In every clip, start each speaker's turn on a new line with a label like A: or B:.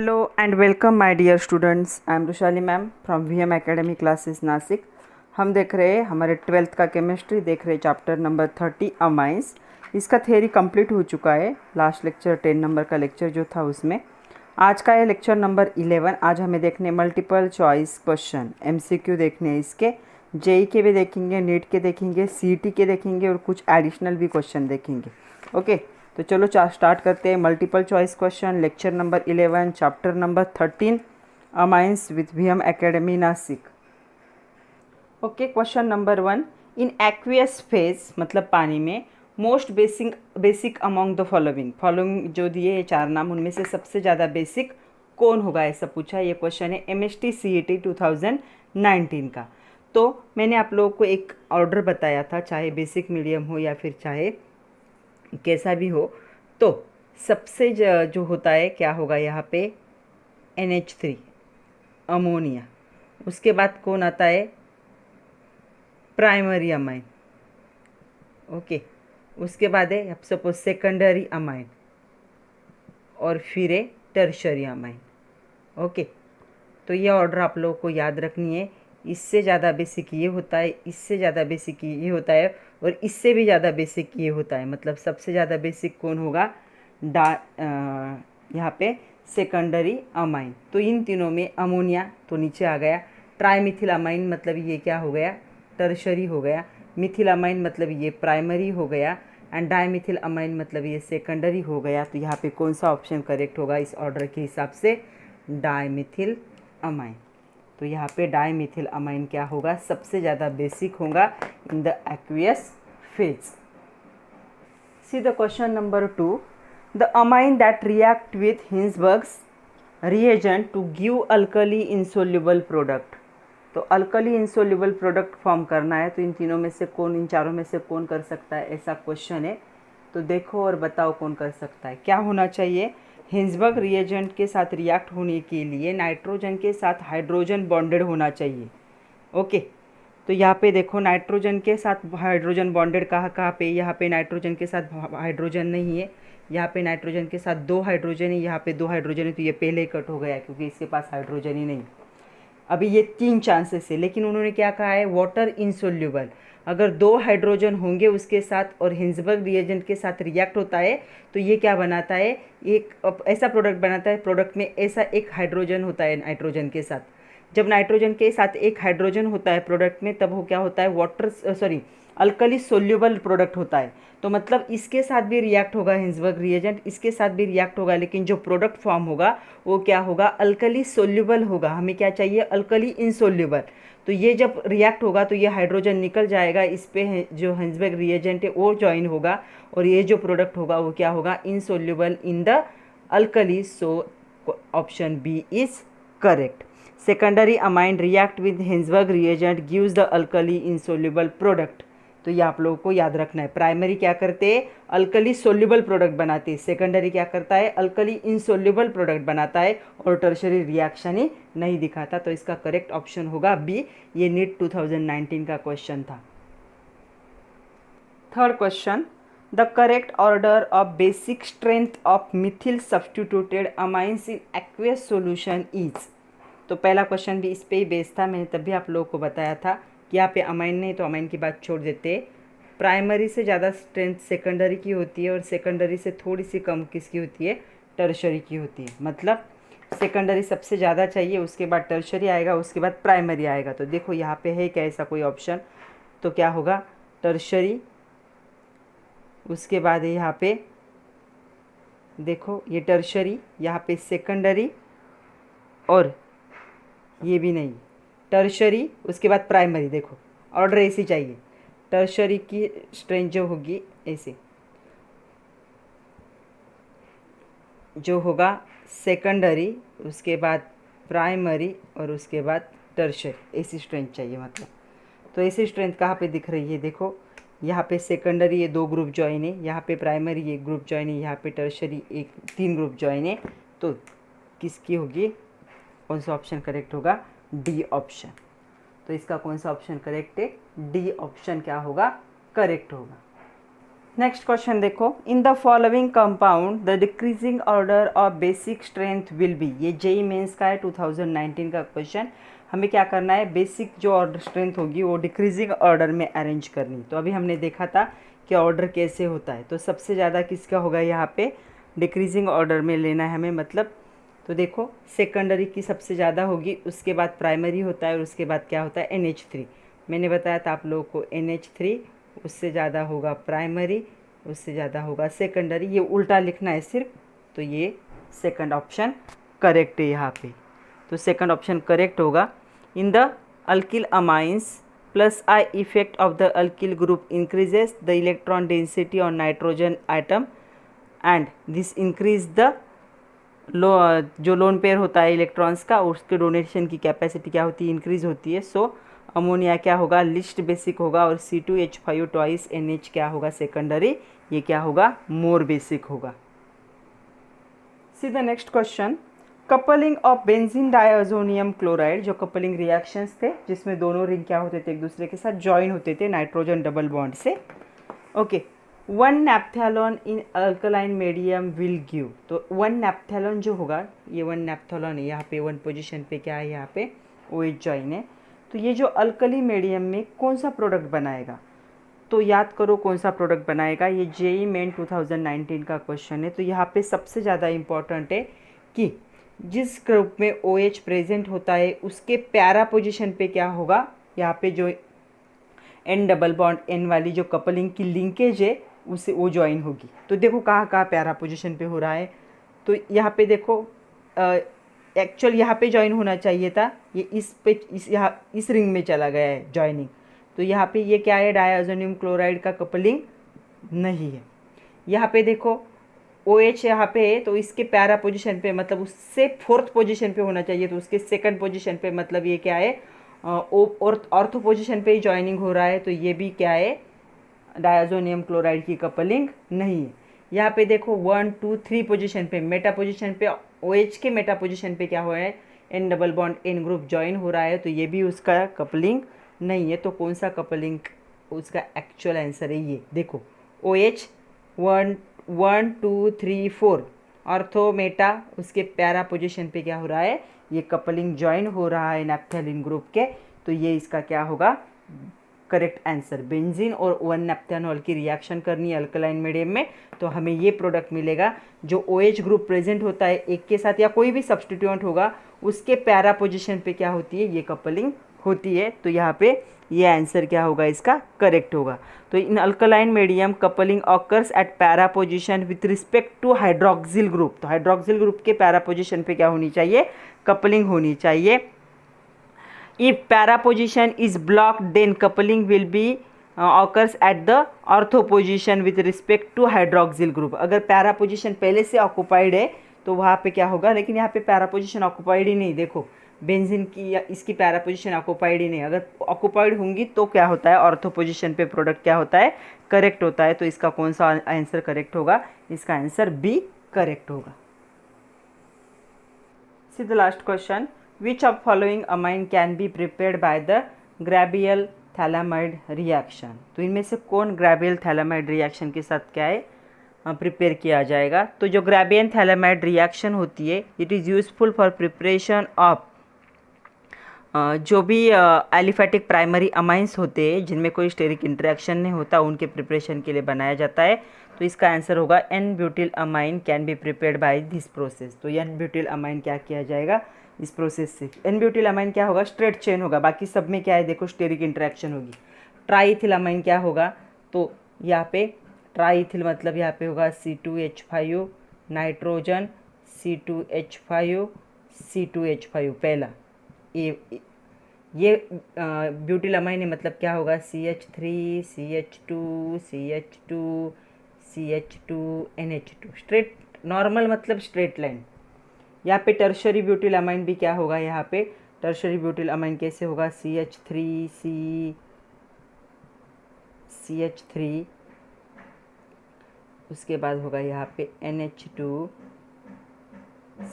A: Hello and welcome my dear students. I am Rushali ma'am from VM academy classes Nashik. हम देख रहे हैं हमारे 12th का केमिस्ट्री, देख रहे हैं चैप्टर नंबर 30 अमाइंस। इसका थ्योरी कंप्लीट हो चुका है। लास्ट लेक्चर 10 नंबर का लेक्चर जो था उसमें आज का है लेक्चर नंबर 11। आज हमें देखने मल्टीपल चॉइस क्वेश्चन MCQ देखने हैं। इसके JEE के भी देखेंगे, नीट के देखेंगे, CET के देखेंगे और कुछ एडिशनल भी क्वेश्चन देखेंगे। ओके, तो चलो स्टार्ट करते हैं। Multiple choice question lecture number 11 chapter number 13 amines with VM academy Nashik. Okay, question number 1, in aqueous phase मतलब पानी में most basic among the following जो दिए ये 4 नाम, उनमें से सबसे ज़्यादा बेसिक कौन होगा ऐसा पूछा। ये क्वेश्चन है MST CET 2019 का। तो मैंने आप लोगों को एक ऑर्डर बताया था, चाहे बेसिक मीडियम हो या फिर चाहे कैसा भी हो, तो सबसे जो होता है क्या होगा यहाँ पे NH3 अमोनिया। उसके बाद कौन आता है प्राइमरी अमाइन। ओके, उसके बाद है सपोज सेकेंडरी अमाइन और फिर है टर्शरी अमाइन। ओके, तो ये ऑर्डर आप लोगों को याद रखनी है। इससे ज़्यादा बेसिक ये होता है, इससे ज़्यादा बेसिक ये होता है और इससे भी ज़्यादा बेसिक ये होता है। मतलब सबसे ज़्यादा बेसिक कौन होगा यहाँ पे सेकेंडरी अमाइन। तो इन तीनों में अमोनिया तो नीचे आ गया। ट्राईमिथिल अमाइन मतलब ये क्या हो गया टर्शरी हो गया। मिथिल अमाइन मतलब ये प्राइमरी हो गया एंड डाईमिथिल अमाइन मतलब ये सेकेंडरी हो गया। तो यहाँ पे कौन सा ऑप्शन करेक्ट होगा इस ऑर्डर के हिसाब से डाईमिथिल अमाइन। तो यहाँ पे डाईमिथिल अमाइन क्या होगा सबसे ज़्यादा बेसिक होगा in the aqueous phase. See the question number 2, the amine that react with Hinsberg's reagent to give alkali insoluble product. तो अल्कली इंसोल्यूबल प्रोडक्ट फॉर्म करना है, तो इन तीनों में से कौन, इन चारों में से कौन कर सकता है ऐसा क्वेश्चन है। तो देखो और बताओ कौन कर सकता है। क्या होना चाहिए, हिंसबर्ग रिएजेंट के साथ रिएक्ट होने के लिए नाइट्रोजन के साथ हाइड्रोजन बॉन्डेड होना चाहिए। ओके, तो यहाँ पे देखो नाइट्रोजन के साथ हाइड्रोजन बॉन्डेड कहाँ पे, यहाँ पे नाइट्रोजन के साथ हाइड्रोजन नहीं है, यहाँ पे नाइट्रोजन के साथ 2 हाइड्रोजन है, यहाँ पे 2 हाइड्रोजन है। तो ये पहले ही कट हो गया क्योंकि इसके पास हाइड्रोजन ही नहीं। अभी ये 3 चांसेस है, लेकिन उन्होंने क्या कहा है वाटर इनसोल्यूबल। अगर 2 हाइड्रोजन होंगे उसके साथ और हिंसबर्ग रिएजेंट के साथ रिएक्ट होता है तो ये क्या बनाता है, एक ऐसा प्रोडक्ट बनाता है। प्रोडक्ट में ऐसा एक हाइड्रोजन होता है नाइट्रोजन के साथ। जब नाइट्रोजन के साथ एक हाइड्रोजन होता है प्रोडक्ट में, तब वो क्या होता है अल्कली सोल्यूबल प्रोडक्ट होता है। तो मतलब इसके साथ भी रिएक्ट होगा हिंसबर्ग रिएजेंट, इसके साथ भी रिएक्ट होगा, लेकिन जो प्रोडक्ट फॉर्म होगा वो क्या होगा अल्कली सोल्यूबल होगा। हमें क्या चाहिए अल्कली इनसोल्यूबल। तो ये जब रिएक्ट होगा तो ये हाइड्रोजन निकल जाएगा, इस पे जो हिंसबर्ग रिएजेंट है वो ज्वाइन होगा और ये जो प्रोडक्ट होगा वो क्या होगा insoluble in the alkali. So option B is correct. Secondary amine react with Hinsberg reagent gives the alkali insoluble product. तो ये आप लोगों को याद रखना है। प्राइमरी क्या करते हैं अल्कली सोल्यूबल प्रोडक्ट बनाते हैं, सेकेंडरी क्या करता है अल्कली इनसोल्यूबल प्रोडक्ट बनाता है और टर्शरी रिएक्शन ही नहीं दिखाता। तो इसका करेक्ट ऑप्शन होगा बी। ये नीट 2019 का क्वेश्चन था। Third question, the correct order of basic strength of Mithil substituted amines in aqueous solution is. तो पहला क्वेश्चन भी इस पे ही बेस्ड था, मैंने तभी आप लोगों को बताया था कि यहाँ पे अमाइन नहीं तो अमाइन की बात छोड़ देते। प्राइमरी से ज़्यादा स्ट्रेंथ सेकेंडरी की होती है और सेकेंडरी से थोड़ी सी कम किसकी होती है टर्शरी की होती है। मतलब सेकेंडरी सबसे ज़्यादा चाहिए, उसके बाद टर्शरी आएगा, उसके बाद प्राइमरी आएगा। तो देखो यहाँ पे है क्या ऐसा कोई ऑप्शन, तो क्या होगा टर्शरी, उसके बाद है यहाँ पे देखो ये टर्शरी, यहाँ पे सेकेंडरी और ये भी नहीं टर्शरी, उसके बाद प्राइमरी। देखो ऑर्डर ऐसे चाहिए, टर्शरी की स्ट्रेंथ जो होगी ऐसे, जो होगा सेकेंडरी, उसके बाद प्राइमरी और उसके बाद टर्शरी, ऐसी स्ट्रेंथ चाहिए। मतलब तो ऐसी स्ट्रेंथ कहाँ पे दिख रही है, देखो यहाँ पे सेकेंडरी ये 2 ग्रुप ज्वाइन है, यहाँ पे प्राइमरी ये ग्रुप ज्वाइन है, यहाँ पे टर्शरी 3 ग्रुप ज्वाइन है। तो किसकी होगी, कौन सा ऑप्शन करेक्ट होगा डी ऑप्शन। तो इसका कौन सा ऑप्शन करेक्ट है डी ऑप्शन क्या होगा करेक्ट होगा। नेक्स्ट क्वेश्चन देखो, in the following compound the decreasing order of basic strength will be. ये जेई मेंस का है 2019 का क्वेश्चन। हमें क्या करना है, बेसिक जो ऑर्डर स्ट्रेंथ होगी वो डिक्रीजिंग ऑर्डर में अरेंज करनी। तो अभी हमने देखा था कि ऑर्डर कैसे होता है, तो सबसे ज़्यादा किसका होगा यहाँ पे, डिक्रीजिंग ऑर्डर में लेना है हमें, मतलब तो देखो सेकेंडरी की सबसे ज़्यादा होगी, उसके बाद प्राइमरी होता है और उसके बाद क्या होता है NH3। मैंने बताया था आप लोगों को NH3, उससे ज़्यादा होगा प्राइमरी, उससे ज़्यादा होगा सेकेंडरी। ये उल्टा लिखना है सिर्फ, तो ये सेकंड ऑप्शन करेक्ट है यहाँ पे। तो सेकंड ऑप्शन करेक्ट होगा। In the alkyl amines plus I effect of the alkyl group increases the electron density on nitrogen item and this increase the जो लोन पेयर होता है इलेक्ट्रॉन्स का, उसके डोनेशन की कैपेसिटी क्या होती है, इंक्रीज होती है। सो अमोनिया क्या होगा, लिस्ट बेसिक होगा, और C2H5 ट्वाइस NH क्या होगा, सेकेंडरी। ये क्या होगा, मोर बेसिक होगा। See the next question, coupling of benzene diazonium chloride, जो कपलिंग रिएक्शंस थे जिसमें दोनों रिंग क्या होते थे, एक दूसरे के साथ ज्वाइन होते थे नाइट्रोजन डबल बॉन्ड से। Okay, 1 naphthol in alkaline medium will give. तो 1 नैप्थेलॉन जो होगा, ये 1 नैप्थेलॉन है, यहाँ पे 1 पोजीशन पे क्या है, यहाँ पे OH ज्वाइन है। तो ये जो अल्कली मीडियम में कौन सा प्रोडक्ट बनाएगा, तो याद करो कौन सा प्रोडक्ट बनाएगा। ये जेई मेन 2019 का क्वेश्चन है। तो यहाँ पे सबसे ज़्यादा इम्पॉर्टेंट है कि जिस ग्रुप में OH प्रेजेंट होता है उसके पैरा पोजीशन पे क्या होगा, यहाँ पे जो N डबल बॉन्ड N वाली जो कपलिंग की लिंकेज है उससे वो ज्वाइन होगी। तो देखो कहाँ कहाँ पैरा पोजीशन पे हो रहा है। तो यहाँ पे देखो एक्चुअल यहाँ पे ज्वाइन होना चाहिए था, ये इस रिंग में चला गया है ज्वाइनिंग। तो यहाँ पे ये क्या है, डाइअज़ोनियम क्लोराइड का कपलिंग नहीं है। यहाँ पे देखो OH यहाँ पे है, तो इसके पैरा पोजीशन पे मतलब उससे 4th पोजीशन पे होना चाहिए, तो उसके 2nd पोजीशन पे मतलब ये क्या है, ऑर्थो पोजीशन पे ही ज्वाइनिंग हो रहा है। तो ये भी क्या है, डाइअज़ोनियम क्लोराइड की कपलिंग नहीं है। यहाँ पे देखो 1 2 3 पोजीशन पे, मेटा पोजीशन पे OH के मेटा पोजीशन पे क्या हो रहा है, N double bond N group join हो रहा है, तो ये भी उसका कपलिंग नहीं है। तो कौन सा कपलिंग उसका एक्चुअल आंसर है, ये देखो OH 1 1 2 3 4 ऑर्थो मेटा, उसके पैरा पोजीशन पे क्या हो रहा है, ये कपलिंग ज्वाइन हो रहा है नैप्थेलिन ग्रुप के। तो ये इसका क्या होगा, करेक्ट आंसर। बेंजीन और 1 नैप्थेनॉल की रिएक्शन करनी है अल्कलाइन मीडियम में, तो हमें ये प्रोडक्ट मिलेगा जो OH ग्रुप प्रेजेंट होता है एक के साथ, या कोई भी सब्सटीट्यूएंट होगा उसके पैरा पोजीशन पे क्या होती है, ये कपलिंग होती है। तो यहाँ पे ये आंसर क्या होगा, इसका करेक्ट होगा। तो in alkaline medium coupling occurs at para position with respect to hydroxyl group. तो हाइड्रोक्सिल ग्रुप के पैरा पोजीशन पे क्या होनी चाहिए, कपलिंग होनी चाहिए। If para position is blocked, then coupling will be occurs at the ortho position with respect to hydroxyl group। अगर para position पहले से ऑक्युपाइड है तो वहाँ पे क्या होगा, लेकिन यहाँ पे पैरा पोजीशन ऑक्युपाइड ही नहीं, देखो बेंजीन की या इसकी पैरा पोजीशन ऑक्युपाइड ही नहीं। अगर ऑक्युपाइड होंगी तो क्या होता है, ऑर्थो पोजीशन पे प्रोडक्ट क्या होता है, करेक्ट होता है। तो इसका कौन सा आंसर करेक्ट होगा, इसका आंसर B करेक्ट होगा। See the last question, which of following amine can be prepared by the Grabiel thalaamide reaction। तो इनमें से कौन Grabiel thalaamide reaction के साथ क्या है, प्रिपेयर किया जाएगा। तो जो Grabiel thalaamide reaction होती है, it is useful for preparation of जो भी एलिफेटिक प्राइमरी अमाइंस होते हैं जिनमें कोई स्टेरिक इंटरेक्शन नहीं होता, उनके प्रिपरेशन के लिए बनाया जाता है। तो इसका आंसर होगा N butyl amine can be prepared by this process. तो N ब्यूटिल अमाइन क्या किया जाएगा इस प्रोसेस से। N ब्यूटिल अमाइन क्या होगा, स्ट्रेट चेन होगा, बाकी सब में क्या है देखो स्टेरिक इंटरेक्शन होगी। ट्राईथिल अमाइन क्या होगा, तो यहाँ पे ट्राईथिल मतलब यहाँ पे होगा C2H5 नाइट्रोजन C2H5 C2H5 पहला। ये ब्यूटिल अमाइन है मतलब क्या होगा, CH3 CH2 CH2 CH2 NH2, straight normal मतलब स्ट्रेट लाइन। यहाँ पे टर्शरी ब्यूटिल अमाइन भी क्या होगा, यहाँ पे टर्शरी ब्यूटिल अमाइन कैसे होगा, CH3 CH3 उसके बाद होगा यहाँ पे NH2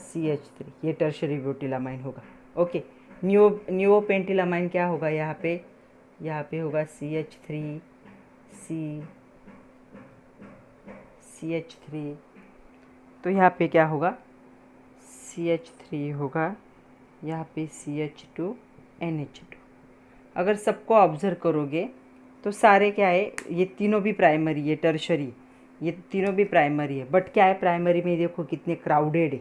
A: CH3, ये टर्शरी ब्यूटिल अमाइन होगा। ओके, नियोपेंटिल अमाइन क्या होगा, यहाँ पे होगा CH3 CH3, तो यहाँ पे क्या होगा, CH3 होगा, यहाँ पे CH2 NH2। अगर सबको ऑब्जर्व करोगे तो सारे क्या है, ये तीनों भी प्राइमरी है, टर्शरी, ये तीनों भी प्राइमरी है, बट क्या है प्राइमरी में देखो कितने क्राउडेड है,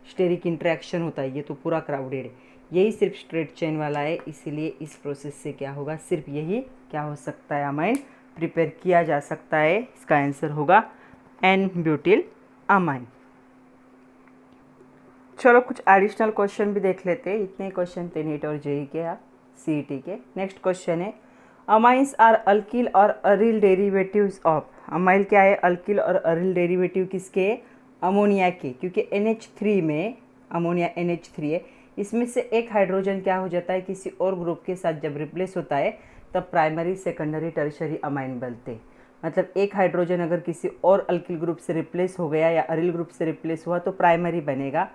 A: स्टेरिक इंटरेक्शन होता है, ये तो पूरा क्राउडेड है, यही सिर्फ स्ट्रेट चेन वाला है, इसीलिए इस प्रोसेस से क्या होगा, सिर्फ यही क्या हो सकता है, अमाइन प्रिपेयर किया जा सकता है। इसका आंसर होगा एन ब्यूटिल अमाइन। चलो कुछ एडिशनल क्वेश्चन भी देख लेते हैं, इतने क्वेश्चन थे नीट और जेई के या सीईटी के। नेक्स्ट क्वेश्चन है, अमाइंस आर अल्किल और अरिल डेरिवेटिव्स ऑफ, अमाइल क्या है, अल्किल और अरिल डेरिवेटिव किसके, अमोनिया के, क्योंकि NH3 में अमोनिया NH3 है, इसमें से एक हाइड्रोजन क्या हो जाता है किसी और ग्रुप के साथ जब रिप्लेस होता है तब प्राइमरी सेकेंडरी टर्शरी अमाइन बनते। मतलब एक हाइड्रोजन अगर किसी और अल्किल ग्रुप से रिप्लेस हो गया या अरिल ग्रुप से रिप्लेस हुआ तो प्राइमरी बनेगा,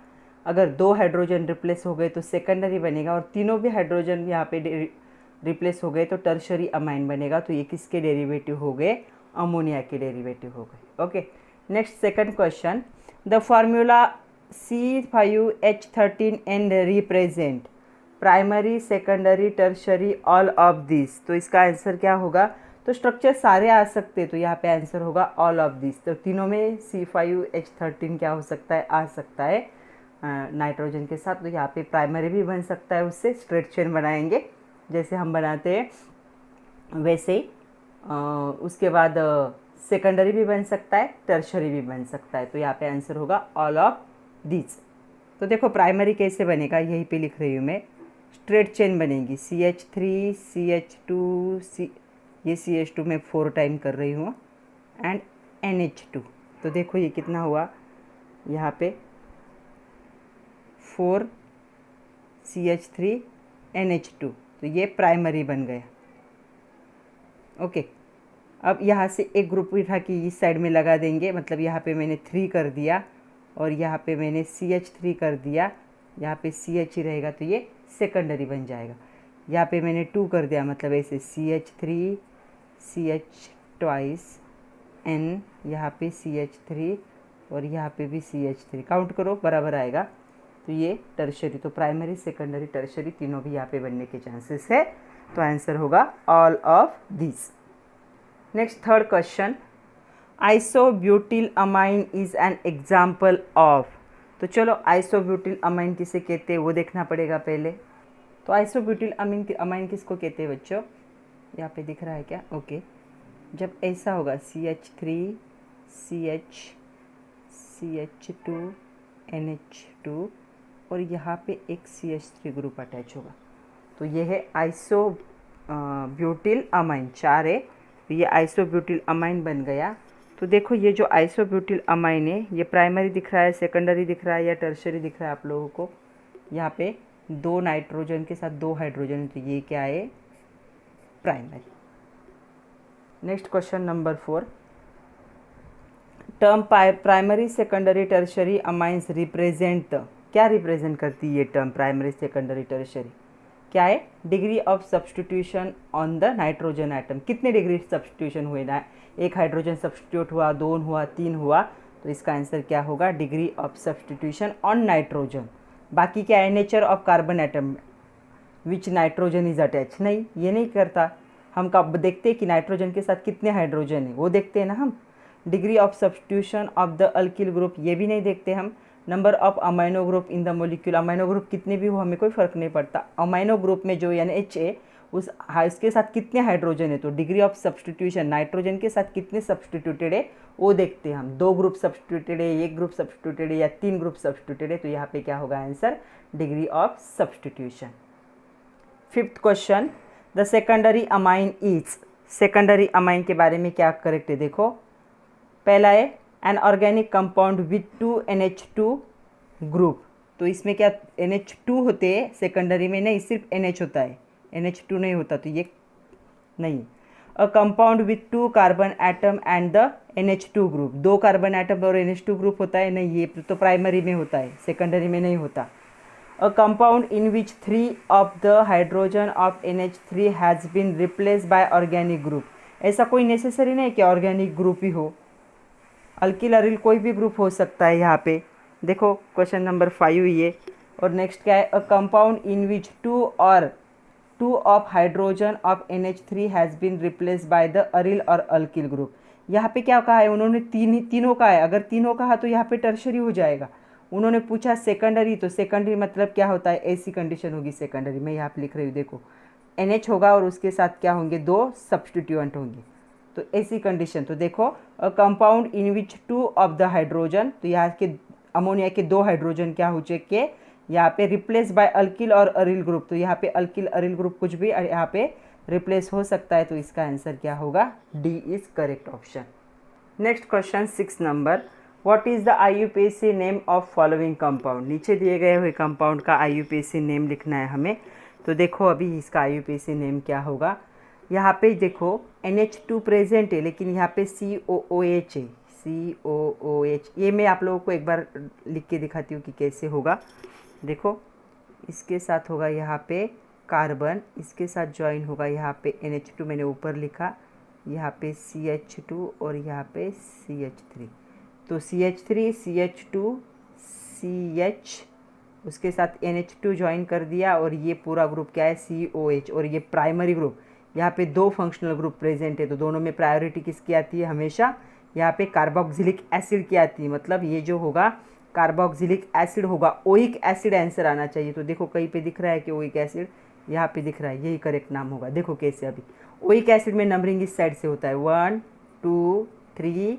A: अगर दो हाइड्रोजन रिप्लेस हो गए तो सेकेंडरी बनेगा, और तीनों भी हाइड्रोजन यहाँ पे रिप्लेस हो गए तो टर्शरी अमाइन बनेगा। तो ये किसके डेरिवेटिव हो गए, अमोनिया के डेरिवेटिव हो गए। Okay, next second question, the formula C5H13N represent primary secondary tertiary all of this, तो इसका आंसर क्या होगा, तो स्ट्रक्चर सारे आ सकते हैं, तो यहाँ पे आंसर होगा ऑल ऑफ दिस। तो तीनों में C5H13 क्या हो सकता है, आ सकता है नाइट्रोजन के साथ, तो यहाँ पे प्राइमरी भी बन सकता है, उससे स्ट्रेट चेन बनाएंगे जैसे हम बनाते हैं वैसे ही। उसके बाद सेकेंडरी भी बन सकता है, टर्शरी भी बन सकता है, तो यहाँ पे आंसर होगा ऑल ऑफ दिस। तो देखो प्राइमरी कैसे बनेगा, यहीं पे लिख रही हूँ मैं, स्ट्रेट चेन बनेगी, CH3 CH2 ये CH2 में 4 टाइम कर रही हूँ एंड NH2। तो देखो ये कितना हुआ, यहाँ पे 4 CH3 NH2, तो ये प्राइमरी बन गया। ओके, अब यहाँ से एक ग्रुप उठा के इस साइड में लगा देंगे, मतलब यहाँ पे मैंने 3 कर दिया और यहाँ पे मैंने CH3 कर दिया, यहाँ पे CH ही रहेगा तो ये सेकेंडरी बन जाएगा। यहाँ पे मैंने 2 कर दिया, मतलब ऐसे CH3 CH ट्वाइस N, यहाँ पे CH3 और यहाँ पे भी CH3, काउंट करो बराबर आएगा, तो ये टर्शरी, तो प्राइमरी सेकेंडरी टर्शरी तीनों भी यहाँ पे बनने के चांसेस है, तो आंसर होगा all of this. Next third question, isobutyl amine is an example of, तो चलो आइसोब्यूटिल अमाइन किसे कहते हैं वो देखना पड़ेगा पहले। तो आइसोब्यूटिल अमाइन किसको कहते हैं बच्चों, यहाँ पे दिख रहा है क्या, ओके, जब ऐसा होगा CH3 CH2 NH2 और यहाँ पे एक CH3 ग्रुप अटैच होगा, तो ये है आइसोब्यूटिल अमाइन, 4 है, तो ये आइसोब्यूटिल अमाइन बन गया। तो देखो ये जो आइसोब्यूटिल अमाइन है ये प्राइमरी दिख रहा है, सेकेंडरी दिख रहा है या टर्शरी दिख रहा है आप लोगों को, यहाँ पे 2 नाइट्रोजन के साथ 2 हाइड्रोजन, तो ये क्या है, primary. Next question number 4, term primary secondary tertiary amines represent, क्या रिप्रेजेंट करती है ये टर्म प्राइमरी सेकेंडरी टर्शरी, क्या है, degree of substitution on the nitrogen atom, कितने डिग्री सब्सटीट्यूशन हुए ना, एक हाइड्रोजन सब्सटीट्यूट हुआ, 2 हुआ, 3 हुआ, तो इसका आंसर क्या होगा, degree of substitution on nitrogen. बाकी क्या है, nature of carbon atom which nitrogen is attach, नहीं ये नहीं करता, हम कब देखते हैं कि नाइट्रोजन के साथ कितने हाइड्रोजन है वो देखते हैं ना हम। Degree of substitution of the alkyl group ये भी नहीं देखते हम। Number of amino group in the molecule, amino group कितने भी हो हमें कोई फ़र्क नहीं पड़ता, अमाइनो ग्रुप में जो NH है उसके साथ कितने हाइड्रोजन है, तो डिग्री ऑफ सब्सटीट्यूशन नाइट्रोजन के साथ कितने सब्सटीट्यूटेड है वो देखते हैं हम, 2 ग्रुप सब्सटीट्यूटेड है, 1 ग्रुप सब्सटीट्यूटेड है या 3 ग्रुप सब्सटीट्यूटेड है, तो यहाँ पे क्या होगा answer, degree of substitution. Fifth question, the secondary amine is, secondary amine के बारे में क्या करेक्ट है, देखो पहला है an organic compound with 2 NH2 group, तो इसमें क्या NH2 होते हैं, सेकेंडरी में नहीं सिर्फ NH होता है, NH2 नहीं होता, तो ये नहीं। A compound with 2 carbon atom and the NH2 group, 2 carbon atom और NH2 ग्रुप होता है, नहीं ये तो प्राइमरी में होता है, सेकेंडरी में नहीं होता। A compound in which 3 of the hydrogen of NH3 has been replace by organic group, ऐसा कोई नेसेसरी नहीं कि ऑर्गेनिक ग्रुप ही हो, अल्किल अरिल कोई भी ग्रुप हो सकता है यहाँ पे। देखो क्वेश्चन नंबर 5 ये। और नेक्स्ट क्या है, a compound in which two of hydrogen of NH3 has been replace by the aryl और अल्किल ग्रुप। यहाँ पे क्या कहा है उन्होंने, तीनों का है। अगर तीनों कहा तो यहाँ पे टर्शरी हो जाएगा। उन्होंने पूछा सेकेंडरी, तो सेकेंडरी मतलब क्या होता है, ऐसी कंडीशन होगी सेकेंडरी। मैं यहाँ पे लिख रही हूँ, देखो NH होगा और उसके साथ क्या होंगे, 2 सब्सटीट्यूएंट होंगे, तो ऐसी कंडीशन। तो देखो अ compound in which 2 of the hydrogen, तो यहाँ के अमोनिया के 2 हाइड्रोजन क्या हो चुके यहाँ पे रिप्लेस बाय अल्किल और अरिल ग्रुप। तो यहाँ पे अल्किल अरिल ग्रुप कुछ भी यहाँ पे रिप्लेस हो सकता है, तो इसका आंसर क्या होगा, D is correct option. Next question 6 number, what is the IUPAC name of following compound. नीचे दिए गए हुए कंपाउंड का IUPAC नेम लिखना है हमें। तो देखो अभी इसका IUPAC नेम क्या होगा। यहाँ पे देखो NH2 प्रेजेंट है, लेकिन यहाँ पे COOH है, COOH। ये मैं आप लोगों को एक बार लिख के दिखाती हूँ कि कैसे होगा। देखो इसके साथ होगा यहाँ पे कार्बन, इसके साथ ज्वाइन होगा यहाँ पे NH2, मैंने ऊपर लिखा, यहाँ पे CH2 और यहाँ पे CH3। तो CH3 CH2 CH, उसके साथ NH2 ज्वाइन कर दिया, और ये पूरा ग्रुप क्या है, COH। और ये प्राइमरी ग्रुप, यहाँ पे 2 फंक्शनल ग्रुप प्रेजेंट है, तो दोनों में प्रायोरिटी किसकी आती है, हमेशा यहाँ पे कार्बोक्सिलिक एसिड की आती है। मतलब ये जो होगा कार्बोक्सिलिक एसिड होगा, ओइक एसिड आंसर आना चाहिए। तो देखो कहीं पे दिख रहा है कि ओइक एसिड, यहाँ पे दिख रहा है, यही करेक्ट नाम होगा। देखो कैसे, अभी ओइक एसिड में नंबरिंग इस साइड से होता है 1 2 3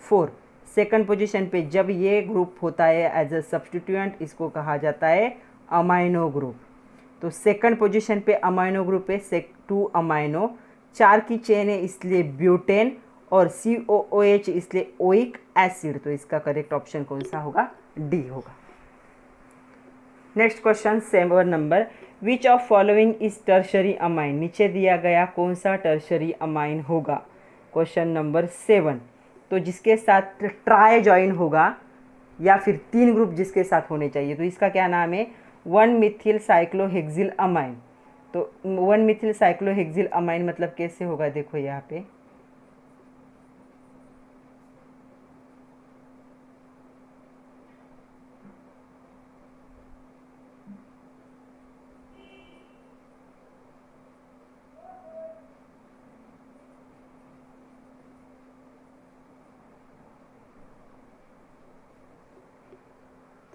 A: 4। सेकंड पोजीशन पे जब ये ग्रुप होता है एज अ सब्सटीट्यूएंट, इसको कहा जाता है अमाइनो ग्रुप। तो सेकंड पोजीशन पे अमाइनो ग्रुप है, 2 अमाइनो, 4 की चेन है इसलिए ब्यूटेन, और COOH इसलिए ओइक एसिड। तो इसका करेक्ट ऑप्शन कौन सा होगा, डी होगा। Next question 7 number, which of following is tertiary amine. नीचे दिया गया कौन सा टर्शरी अमाइन होगा, क्वेश्चन नंबर 7। तो जिसके साथ ट्राई ज्वाइन होगा, या फिर 3 ग्रुप जिसके साथ होने चाहिए, तो इसका क्या नाम है, 1 मिथिल साइक्लोहेक्सिल अमाइन। तो 1 मिथिल साइक्लोहेक्सिल अमाइन मतलब कैसे होगा, देखो यहाँ पे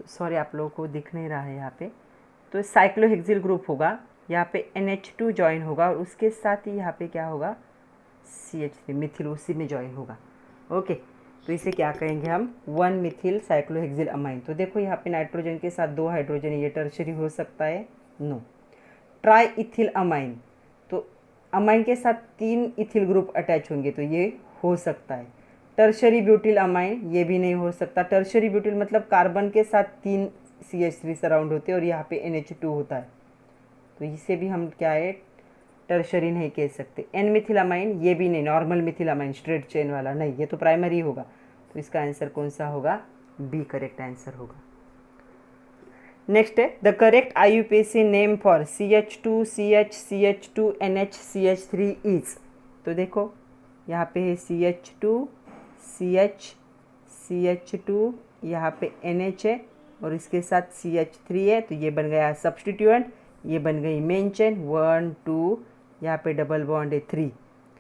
A: सॉरी आप लोगों को दिख नहीं रहा है यहाँ पे। तो साइक्लोहेक्सिल ग्रुप होगा, यहाँ पे NH2 ज्वाइन होगा, और उसके साथ ही यहाँ पे क्या होगा, CH3 मिथिल उसी में ज्वाइन होगा। ओके, तो इसे क्या कहेंगे हम, 1 मिथिल साइक्लोहेक्सिल अमाइन। तो देखो यहाँ पे नाइट्रोजन के साथ 2 हाइड्रोजन, ये टर्शरी हो सकता है, नो। ट्राई इथिल अमाइन, तो अमाइन के साथ 3 इथिल ग्रुप अटैच होंगे, तो ये हो सकता है। टर्शरी ब्यूटिल अमाइन, ये भी नहीं हो सकता। टर्शरी ब्यूटिल मतलब कार्बन के साथ 3 CH3 सराउंड होते हैं और यहाँ पे NH2 होता है, तो इसे भी हम क्या है, टर्शरी नहीं कह सकते। N मिथिलामाइन, ये भी नहीं, नॉर्मल मिथिलामाइन स्ट्रेट चेन वाला नहीं, ये तो प्राइमरी होगा। तो इसका आंसर कौन सा होगा, बी करेक्ट आंसर होगा। नेक्स्ट है the correct IUPAC name for CH2 CH CH2 NH CH3 is. तो देखो यहाँ पे है CH2 CH CH2, यहाँ पे NH है और इसके साथ CH3 है, तो ये बन गया सब्सटीट्यूएंट, ये बन गई मेन चेन 1 2, यहाँ पे डबल बॉन्ड है 3,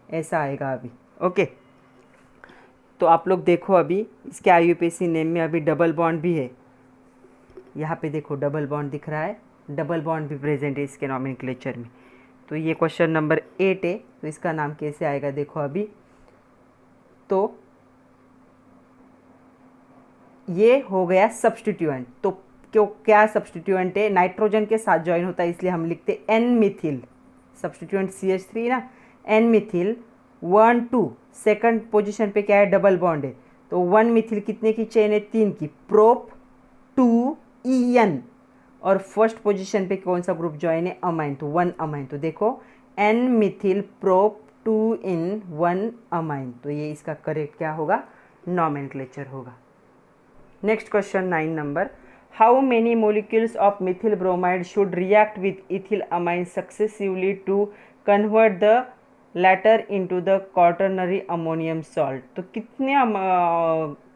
A: ऐसा आएगा अभी। ओके, तो आप लोग देखो अभी इसके IUPAC नेम में अभी डबल बॉन्ड भी है, यहाँ पे देखो डबल बॉन्ड दिख रहा है, डबल बॉन्ड भी प्रेजेंट है इसके नॉमेनक्लेचर में। तो ये क्वेश्चन नंबर 8 है, तो इसका नाम कैसे आएगा देखो अभी। तो ये हो गया सब्सटीट्यूएंट, तो क्यों क्या सब्सटीट्यूएंट है, नाइट्रोजन के साथ ज्वाइन होता है इसलिए हम लिखते N मिथिल, सब्सटीट्यूएंट CH3 ना, N मिथिल 1 2, सेकंड पोजीशन पे क्या है, डबल बॉन्ड है, तो 1 मिथिल कितने की चेन है, 3 की, प्रोप 2 EN, और फर्स्ट पोजीशन पे कौन सा ग्रुप ज्वाइन है, अमाइन, तो 1 अमाइन। तो देखो N methyl prop 2 ene 1 amine, तो ये इसका करेक्ट क्या होगा, नॉमेनक्लेचर होगा। Next question 9 number, how many molecules of methyl bromide should react with ethyl amine successively to convert the latter into the quaternary ammonium salt. तो कितने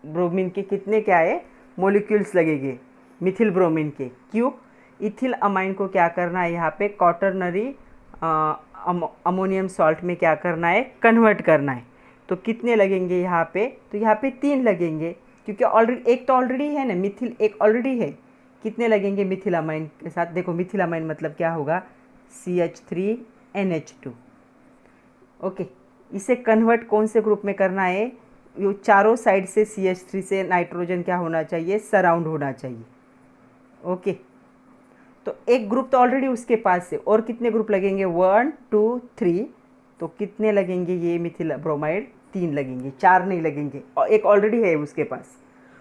A: bromine के कितने क्या है मोलिक्यूल्स लगेंगे मिथिल ब्रोमीन के। क्यों? इथिल अमाइन को क्या करना है यहाँ पे क्वाटरनरी अमोनियम सॉल्ट में क्या करना है कन्वर्ट करना है। तो कितने लगेंगे यहाँ पे? तो यहाँ पे 3 लगेंगे क्योंकि ऑलरेडी एक तो ऑलरेडी है ना, मिथिल एक ऑलरेडी है। कितने लगेंगे मिथिल अमाइन के साथ? देखो मिथिल अमाइन मतलब क्या होगा CH3NH2। ओके, इसे कन्वर्ट कौन से ग्रुप में करना है? ये चारों साइड से CH3 से नाइट्रोजन क्या होना चाहिए सराउंड होना चाहिए। ओके, तो एक ग्रुप तो ऑलरेडी उसके पास है और कितने ग्रुप लगेंगे 1 2 3। तो कितने लगेंगे ये मिथिल ब्रोमाइड? 3 लगेंगे, 4 नहीं लगेंगे। और एक ऑलरेडी है उसके पास,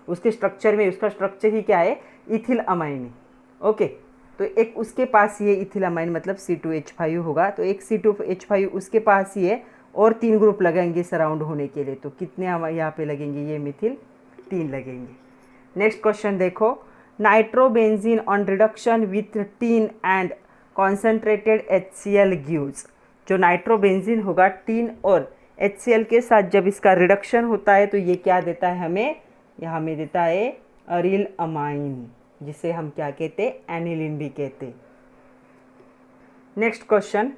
A: उसके स्ट्रक्चर में, उसका स्ट्रक्चर ही क्या है इथिल अमाइन है। ओके, तो एक उसके पास ही है इथिल अमाइन मतलब C2H5 होगा। तो एक C2H5 उसके पास ही है और 3 ग्रुप लगेंगे सराउंड होने के लिए। तो कितने यहाँ पे लगेंगे ये मिथिल? 3 लगेंगे। नेक्स्ट क्वेश्चन देखो, nitrobenzene on reduction with tin and concentrated HCl gives. जो नाइट्रोबेंजीन होगा टीन और HCl के साथ जब इसका रिडक्शन होता है तो ये क्या देता है हमें? यह हमें देता है अरिल अमाइन, जिसे हम क्या कहते हैं एनिलीन भी कहते हैं। Next question,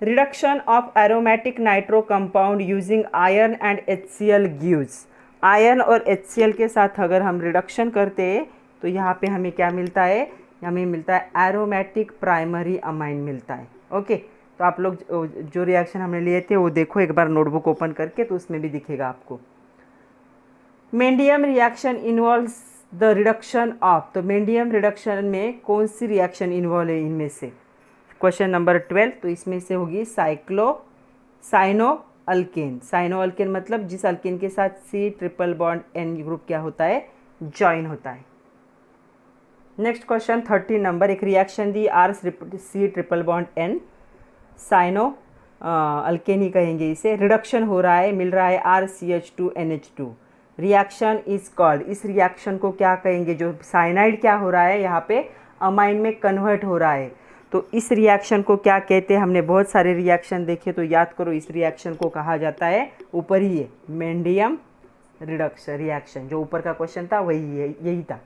A: reduction of aromatic nitro compound using iron and HCl gives. Iron और HCl के साथ अगर हम रिडक्शन करते हैं तो यहाँ पे हमें क्या मिलता है? हमें मिलता है एरोमेटिक प्राइमरी अमाइन मिलता है। ओके, तो आप लोग जो रिएक्शन हमने लिए थे वो देखो एक बार नोटबुक ओपन करके, तो उसमें भी दिखेगा आपको। Mendius reaction involves the reduction of. तो मेंडियम रिडक्शन में कौन सी रिएक्शन इन्वॉल्व है इनमें से? क्वेश्चन नंबर 12, तो इसमें से होगी साइनो अल्केन। साइनो अल्केन मतलब जिस अल्केन के साथ C∧N ग्रुप क्या होता है ज्वाइन होता है। नेक्स्ट क्वेश्चन 13 नंबर, एक रिएक्शन दी R∧N साइनो अल्केन ही कहेंगे इसे। रिडक्शन हो रहा है, मिल रहा है RCH2NH2। Reaction is called. इस रिएक्शन को क्या कहेंगे? जो साइनाइड क्या हो रहा है यहाँ पे अमाइन में कन्वर्ट हो रहा है, तो इस रिएक्शन को क्या कहते हैं? हमने बहुत सारे रिएक्शन देखे तो याद करो, इस रिएक्शन को कहा जाता है, ऊपर ही है मेंडियम रिडक्शन रिएक्शन। जो ऊपर का क्वेश्चन था वही है, यही था।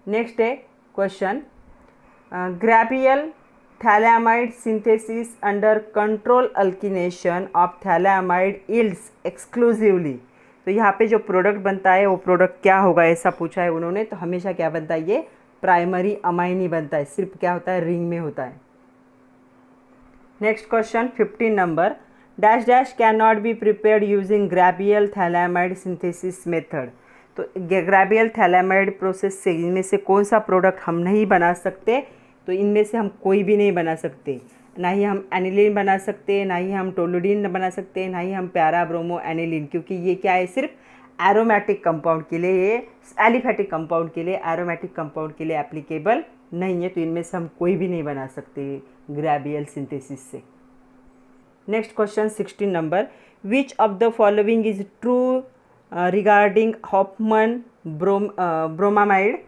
A: नेक्स्ट है question, Gabriel phthalimide synthesis under control alkylation of phthalimide yields exclusively. तो यहाँ पे जो प्रोडक्ट बनता है वो प्रोडक्ट क्या होगा ऐसा पूछा है उन्होंने। तो हमेशा क्या बनता है? ये प्राइमरी अमाइन ही बनता है, सिर्फ क्या होता है रिंग में होता है। Next question 15 number, dash dash can not be prepared using Gabriel phthalimide synthesis method. तो ग्रेबियल थैलामाइड प्रोसेस से इनमें से कौन सा प्रोडक्ट हम नहीं बना सकते? तो इनमें से हम कोई भी नहीं बना सकते, ना ही हम एनिलीन बना सकते, ना ही हम टोलुडीन बना सकते, ना ही हम पैरा ब्रोमो एनिलीन, क्योंकि ये क्या है सिर्फ एरोमेटिक कंपाउंड के लिए, ये एलिफेटिक कंपाउंड के लिए, एरोमेटिक कंपाउंड के लिए एप्लीकेबल नहीं है। तो इनमें से हम कोई भी नहीं बना सकते ग्रेबियल सिंथेसिस से। Next question 16 number, which of the following is true regarding Hofmann bromamide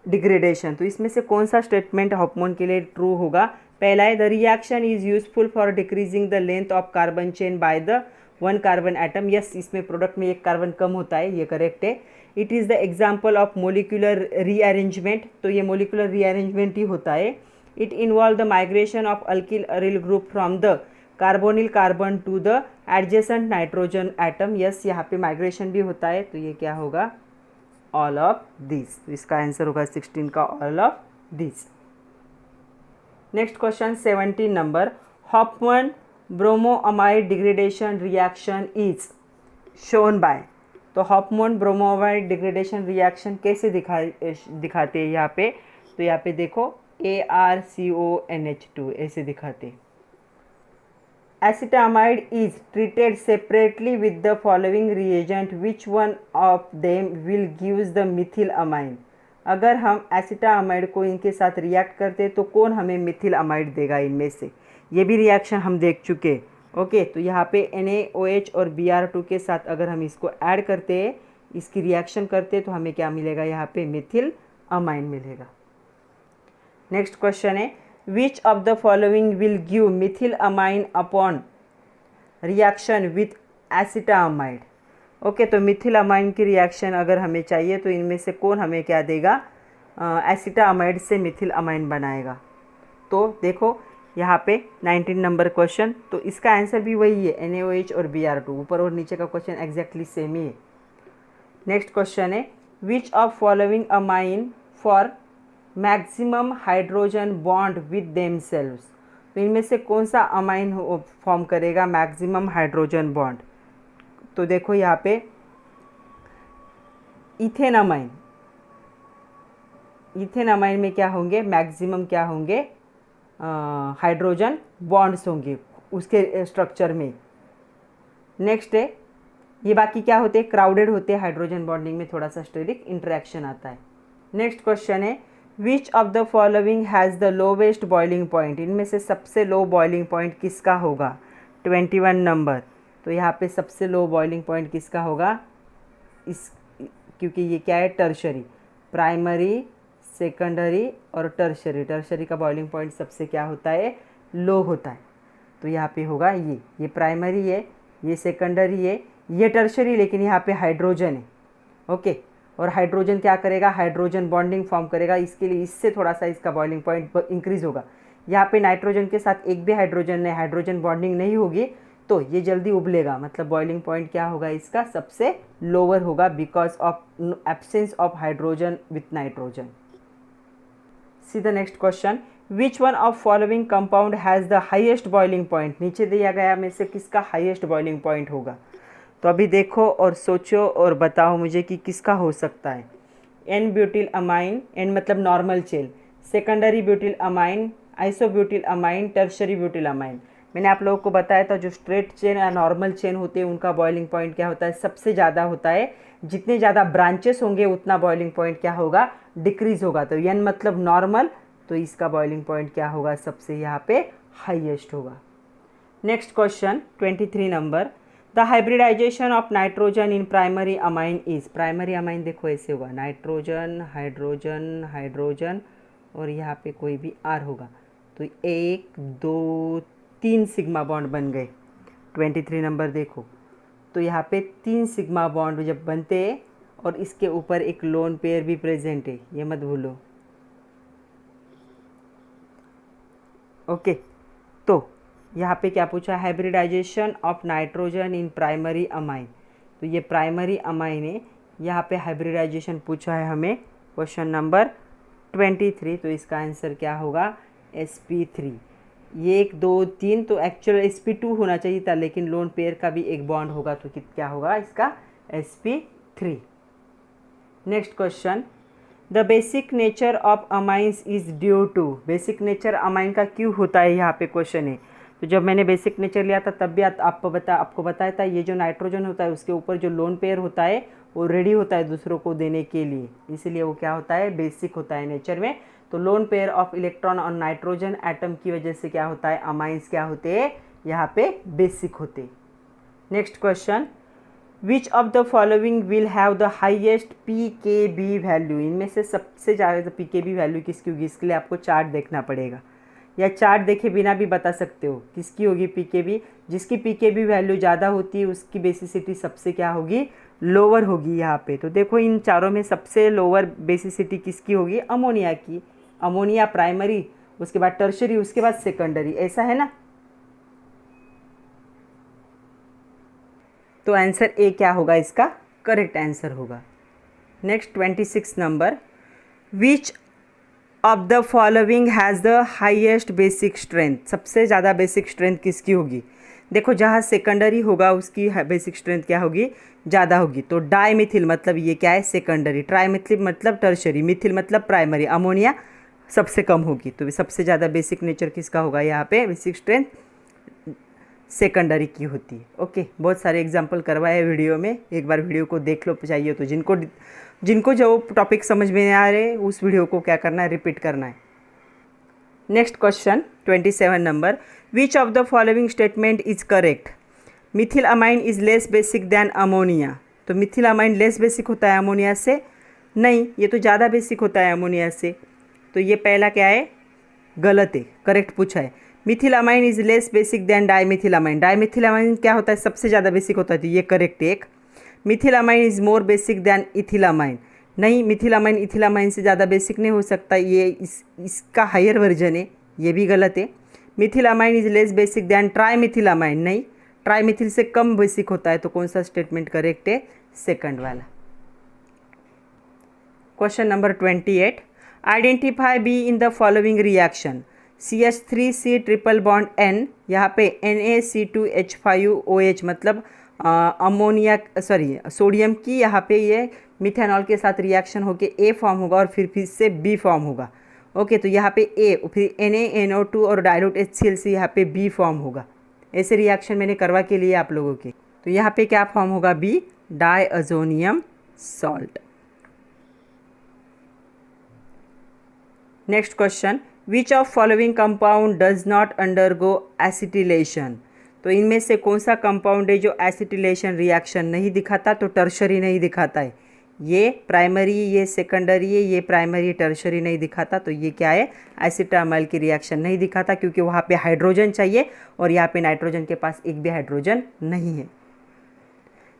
A: degradation. तो इसमें से कौन सा स्टेटमेंट हॉफमैन के लिए ट्रू होगा? पहला है the reaction is useful for decreasing the length of carbon chain by the 1 carbon atom. Yes, इसमें प्रोडक्ट में 1 कार्बन कम होता है, ये करेक्ट है। It is the example of molecular rearrangement. तो ये मोलिकुलर रीअरेंजमेंट ही होता है। It involve the migration of alkyl aryl group from the carbonyl carbon to the adjacent nitrogen atom. Yes, यहाँ पे माइग्रेशन भी होता है। तो ये क्या होगा? All of this. तो इसका आंसर होगा 16 का all of this. Next question 17 number, Hofmann bromamide degradation reaction is shown by. तो हॉफमैन ब्रोमोअमाइड डिग्रेडेशन रिएक्शन कैसे दिखाते हैं यहाँ पे? तो यहाँ पे देखो ArCONH2 ऐसे दिखाते। Acetamide is treated separately with the following reagent. Which one of them will gives the methyl amine? अगर हम एसिटामाइड को इनके साथ रिएक्ट करते तो कौन हमें मिथिल अमाइड देगा इनमें से? ये भी रिएक्शन हम देख चुके। ओके, तो यहाँ पे NaOH और Br2 के साथ अगर हम इसको ऐड करते हैं, इसकी रिएक्शन करते तो हमें क्या मिलेगा? यहाँ पे मिथिल अमाइन मिलेगा। नेक्स्ट क्वेश्चन है, which of the following will give methyl amine upon reaction with acetamide? Okay, तो मिथिलामाइन की रिएक्शन अगर हमें चाहिए तो इनमें से कौन हमें क्या देगा, एसिटामाइड से मिथिल अमाइन बनाएगा। तो देखो यहाँ पे 19 नंबर क्वेश्चन, तो इसका आंसर भी वही है, NaOH और Br2, ऊपर और नीचे का क्वेश्चन एग्जैक्टली सेम ही है। नेक्स्ट क्वेश्चन है, विच of following amine for maximum hydrogen bond with themselves. तो इनमें से कौन सा अमाइन फॉर्म करेगा मैक्सिमम हाइड्रोजन बॉन्ड। तो देखो यहाँ पे इथेन अमाइन, इथेन अमाइन में क्या होंगे, मैक्सिमम क्या होंगे, हाइड्रोजन बॉन्ड्स होंगे उसके स्ट्रक्चर में। नेक्स्ट है, ये बाकी क्या होते हैं, क्राउडेड होते हैं, हाइड्रोजन बॉन्डिंग में थोड़ा सा स्टेरिक इंटरेक्शन आता है। नेक्स्ट क्वेश्चन है, विच of the following has the lowest boiling point. इनमें से सबसे लो बॉइलिंग पॉइंट किसका होगा, 21 नंबर। तो यहाँ पे सबसे लो बॉइलिंग पॉइंट किसका होगा, इस, क्योंकि ये क्या है, टर्शरी, प्राइमरी, सेकेंडरी और टर्शरी। टर्शरी का बॉइलिंग पॉइंट सबसे क्या होता है, लो होता है। तो यहाँ पे होगा ये प्राइमरी है, ये सेकेंडरी है, ये टर्शरी, लेकिन यहाँ पे हाइड्रोजन है। ओके, और हाइड्रोजन क्या करेगा, हाइड्रोजन बॉन्डिंग फॉर्म करेगा, इसके लिए इससे थोड़ा सा इसका बॉइलिंग पॉइंट इंक्रीज होगा। यहाँ पे नाइट्रोजन के साथ एक भी हाइड्रोजन बॉन्डिंग नहीं होगी, तो ये जल्दी उबलेगा, मतलब बॉइलिंग पॉइंट क्या होगा इसका, सबसे लोअर होगा, because of absence of hydrogen with nitrogen. C the next question, which one of following compound has the highest boiling point. नीचे दिया गया में से किसका हाइएस्ट बॉइलिंग पॉइंट होगा। तो अभी देखो और सोचो और बताओ मुझे कि किसका हो सकता है। एन ब्यूटिल अमाइन, एन मतलब normal chain, secondary butyl amine, isobutyl amine, tertiary butyl amine. मैंने आप लोगों को बताया था जो स्ट्रेट चेन या नॉर्मल चेन होते हैं उनका बॉइलिंग पॉइंट क्या होता है, सबसे ज़्यादा होता है। जितने ज़्यादा ब्रांचेस होंगे उतना बॉइलिंग पॉइंट क्या होगा, डिक्रीज होगा। तो एन मतलब नॉर्मल, तो इसका बॉइलिंग पॉइंट क्या होगा, सबसे यहाँ पे हाईएस्ट होगा। Next question 23 number, the hybridization of nitrogen in primary amine is. Primary amine देखो ऐसे होगा, नाइट्रोजन हाइड्रोजन हाइड्रोजन और यहाँ पे कोई भी आर होगा, तो 1 2 3 सिग्मा बॉन्ड बन गए। 23 नंबर देखो, तो यहाँ पे 3 सिग्मा बॉन्ड जब बनते हैं और इसके ऊपर एक लोन पेयर भी प्रेजेंट है, ये मत भूलो। ओके, तो यहाँ पे क्या पूछा, hybridization of nitrogen in primary amine. तो ये प्राइमरी अमाइन है, यहाँ पे हाइब्रिडाइजेशन पूछा है हमें, क्वेश्चन नंबर 23। तो इसका आंसर क्या होगा, sp3। ये 1 2 3, तो एक्चुअल sp2 होना चाहिए था, लेकिन लोन पेयर का भी एक बॉन्ड होगा, तो क्या होगा इसका, sp3। Next question, the basic nature of amines is due to. Basic nature amine का क्यों होता है, यहाँ पे क्वेश्चन है। तो जब मैंने बेसिक नेचर लिया था तब भी आपको बताया था, ये जो नाइट्रोजन होता है उसके ऊपर जो लोन पेयर होता है वो रेडी होता है दूसरों को देने के लिए, इसलिए वो क्या होता है, बेसिक होता है नेचर में। तो लोन पेयर ऑफ इलेक्ट्रॉन और नाइट्रोजन एटम की वजह से क्या होता है, अमाइंस क्या होते हैं, यहाँ पे बेसिक होते। Next question, which of the following will have the highest pKb value. इनमें से सबसे ज़्यादा पीकेबी वैल्यू किसकी होगी, इसके लिए आपको चार्ट देखना पड़ेगा, या चार्ट देखे बिना भी बता सकते हो किसकी होगी पीकेबी। जिसकी पीकेबी वैल्यू ज़्यादा होती है उसकी बेसिसिटी सबसे क्या होगी, लोअर होगी यहाँ पे। तो देखो इन चारों में सबसे लोअर बेसिसिटी किसकी होगी, अमोनिया की। अमोनिया प्राइमरी, उसके बाद टर्शरी, उसके बाद सेकेंडरी, ऐसा है ना। तो आंसर ए क्या होगा, इसका करेक्ट आंसर होगा। Next 26 number, which of the following has the highest basic strength. सबसे ज़्यादा बेसिक स्ट्रेंथ किसकी होगी। देखो जहाँ सेकेंडरी होगा उसकी बेसिक स्ट्रेंथ क्या होगी, ज़्यादा होगी। तो डाईमिथिल मतलब ये क्या है, सेकेंडरी। ट्राईमिथिल मतलब टर्शरी। मिथिल मतलब प्राइमरी। अमोनिया सबसे कम होगी। तो सबसे ज़्यादा बेसिक नेचर किसका होगा, यहाँ पे बेसिक स्ट्रेंथ सेकेंडरी की होती है। ओके, बहुत सारे एग्जाम्पल करवाए वीडियो में, एक बार वीडियो को देख लो चाहिए तो। जिनको जो टॉपिक समझ में आ रहे उस वीडियो को क्या करना है, रिपीट करना है। Next question 27 number, which of the following statement is correct. Mithil amine is less basic then ammonia. तो मिथिल अमाइन लेस बेसिक होता है अमोनिया से, नहीं, ये तो ज़्यादा बेसिक होता है अमोनिया से। तो ये पहला क्या है, गलत है, करेक्ट पूछा है। Methyl amine is less basic than dimethyl amine. Dimethyl amine क्या होता है, सबसे ज़्यादा बेसिक होता है, तो ये करेक्ट है। एक मिथिलामाइन इज़ मोर बेसिक दैन इथिलामाइन, नहीं, मिथिलामाइन इथिलामाइन से ज़्यादा बेसिक नहीं हो सकता, ये इसका हायर वर्जन है, ये भी गलत है। मिथिलामाइन इज़ लेस बेसिक दैन ट्राईमिथिलामाइन, नहीं, ट्राईमिथिल से कम बेसिक होता है, तो कौन सा स्टेटमेंट करेक्ट है? सेकंड वाला। Question number 28, identify be in the following reaction. CH3C triple bond N, यहाँ पे NaC2H5OH मतलब अमोनिया सोडियम की यहाँ पे ये मिथेनॉल के साथ रिएक्शन होके A फॉर्म होगा और फिर से B फॉर्म होगा। ओके, तो यहाँ पे A, फिर NaNO2 और डाइल्यूट HCl से यहाँ पे B फॉर्म होगा। ऐसे रिएक्शन मैंने करवा के लिए आप लोगों के, तो यहाँ पे क्या फॉर्म होगा? B, diazonium salt. Next question, which of following compound does not undergo acetylation. तो इनमें से कौन सा कंपाउंड है जो एसिटिलेशन रिएक्शन नहीं दिखाता? तो टर्शरी नहीं दिखाता है, ये प्राइमरी, ये सेकेंडरी है, ये प्राइमरी टर्शरी नहीं दिखाता, तो ये क्या है? एसिटामाइल की रिएक्शन नहीं दिखाता, क्योंकि वहाँ पे हाइड्रोजन चाहिए और यहाँ पे नाइट्रोजन के पास एक भी हाइड्रोजन नहीं है।